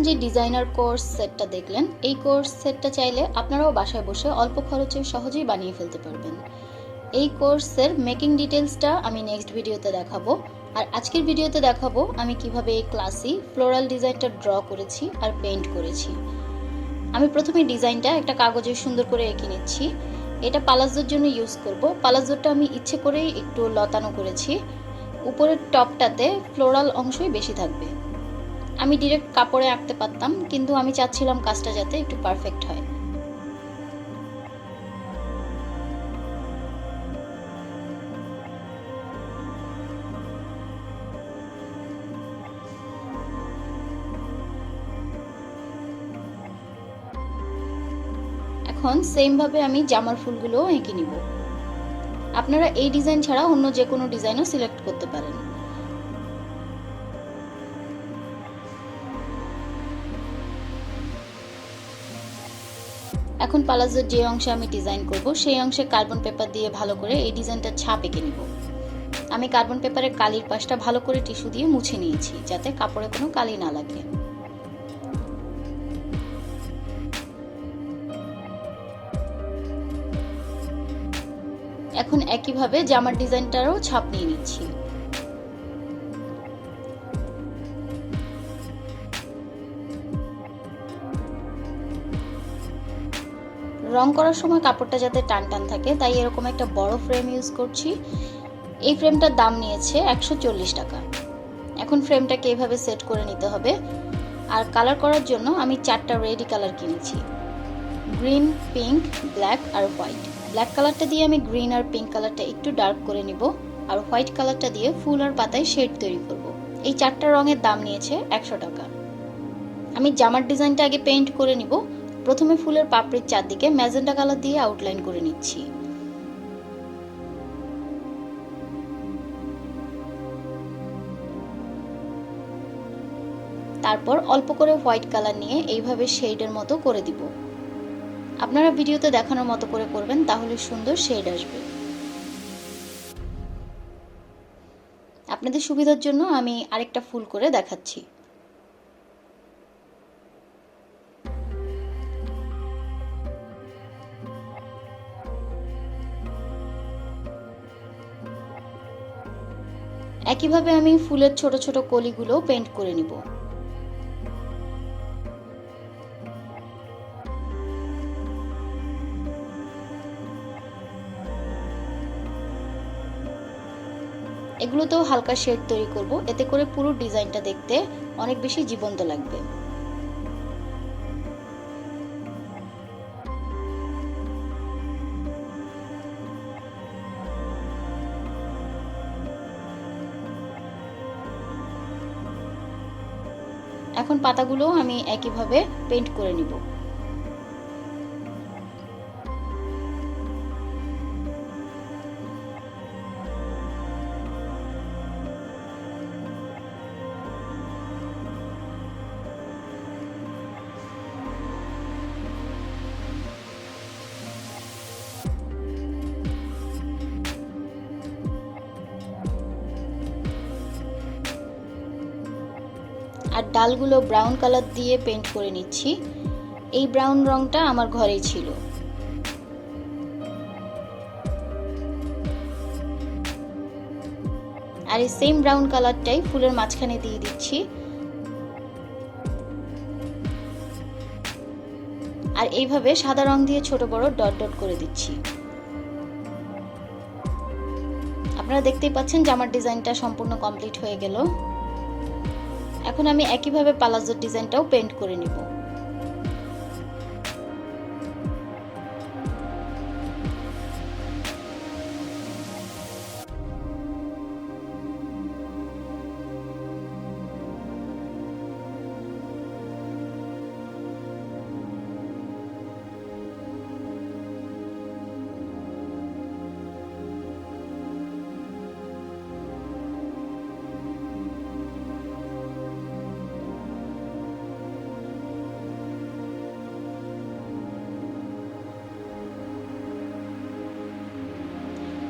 যে designer course সেটটা দেখলেন, এই কোর্স সেটটা চাইলে আপনারাও বাসায় বসে অল্প খরচে সহজেই বানিয়ে ফেলতে পারবেন। এই কোর্সের মেকিং ডিটেলসটা আমি নেক্সট ভিডিওতে দেখাবো। আর আজকের ভিডিওতে দেখাবো আমি কিভাবে এই ক্লাসি ফ্লোরাল ডিজাইনটা ড্র করেছি আর পেইন্ট করেছি। আমি প্রথমে ডিজাইনটা একটা কাগজে সুন্দর করে এঁকে নিচ্ছি। এটা পালাজোর জন্য ইউজ করব। পালাজোটা আমি ইচ্ছে করেই একটু লতানো করেছি, উপরের টপটাতে ফ্লোরাল অংশই বেশি থাকবে। আমি ডিরেক্ট কাপড়ে আঁকতে পারতাম, কিন্তু আমি চাচ্ছিলাম কাজটা যাতে একটু পারফেক্ট হয়। এখন সেম ভাবে আমি জামার ফুলগুলো এঁকে নিব। আপনারা এই ডিজাইন ছাড়া অন্য যে কোনো ডিজাইনও সিলেক্ট করতে পারেন। এখন পালাজোর যে অংশে আমি ডিজাইন করব সেই অংশে কার্বন পেপার দিয়ে ভালো করে এই ডিজাইনটা ছাপ এঁকে নিব। আমি কার্বন পেপারের কালির পাশটা ভালো করে টিস্যু দিয়ে মুছে নিয়েছি, যাতে কাপড়ে কোনো কালি না লাগে। এখন একইভাবে জামার ডিজাইনটারও ছাপ নিয়ে নিচ্ছি। রং করার সময় কাপড়টা যাতে টান টান থাকে তাই এরকম একটা বড় ফ্রেম ইউজ করছি। এই ফ্রেমটার দাম নিয়েছে 140 টাকা। এখন ফ্রেমটাকে এইভাবে সেট করে নিতে হবে। আর কালার করার জন্য আমি 4টা রেডি কালার কিনেছি, গ্রিন, পিঙ্ক, ব্ল্যাক আর হোয়াইট। ব্ল্যাক কালারটা দিয়ে আমি গ্রিন আর পিঙ্ক কালারটা একটু ডার্ক করে নিব, আর হোয়াইট কালারটা দিয়ে ফুল আর পাতায় শেড তৈরি করব। এই 4টা রঙের দাম নিয়েছে 100 টাকা। আমি জামার ডিজাইনটা আগে পেইন্ট করে নিব। প্রথমে ফুলের পাপড়ির চারদিকে ম্যাজেন্টা কালার দিয়ে আউটলাইন করে নিচ্ছি। তারপর অল্প করে হোয়াইট কালার নিয়ে এইভাবে শেডের মতো করে দিব। আপনারা ভিডিওতে দেখানোর মতো করে করবেন, তাহলে সুন্দর শেড আসবে। আপনাদের সুবিধার জন্য আমি আরেকটা ফুল করে দেখাচ্ছি। একইভাবে আমি ফুলের ছোট ছোট কলিগুলো পেইন্ট করে নিব। এগুলোতেও হালকা শেড তৈরি করব, এতে করে পুরো ডিজাইনটা দেখতে অনেক বেশি জীবন্ত লাগবে। এখন পাতাগুলো আমি একইভাবে পেইন্ট করে নিব। আর ডালগুলো ব্রাউন কালার দিয়ে পেইন্ট করে নিচ্ছি। এই ব্রাউন রংটা আমার ঘরেই ছিল। আর এই সেম ব্রাউন কালারটাই ফুলের মাঝখানে দিয়ে দিচ্ছি। আর এইভাবে সাদা রং দিয়ে ছোট বড় ডট ডট করে দিচ্ছি। আপনারা দেখতেই পাচ্ছেন জামার ডিজাইনটা সম্পূর্ণ কমপ্লিট হয়ে গেল। এখন আমি একইভাবে পালাজোর ডিজাইনটাও পেইন্ট করে নিব।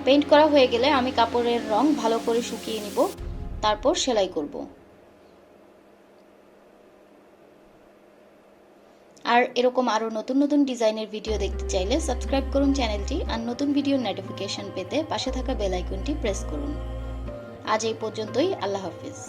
পেইন্ট করা হয়ে গেলে আমি কাপড়ের রং ভালো করে শুকিয়ে নিব, তারপর সেলাই করব। আর এরকম আরও নতুন নতুন ডিজাইনের ভিডিও দেখতে চাইলে সাবস্ক্রাইব করুন চ্যানেলটি, আর নতুন ভিডিওর নোটিফিকেশন পেতে পাশে থাকা বেল আইকনটি প্রেস করুন। আজ এই পর্যন্তই, আল্লাহ হাফিজ।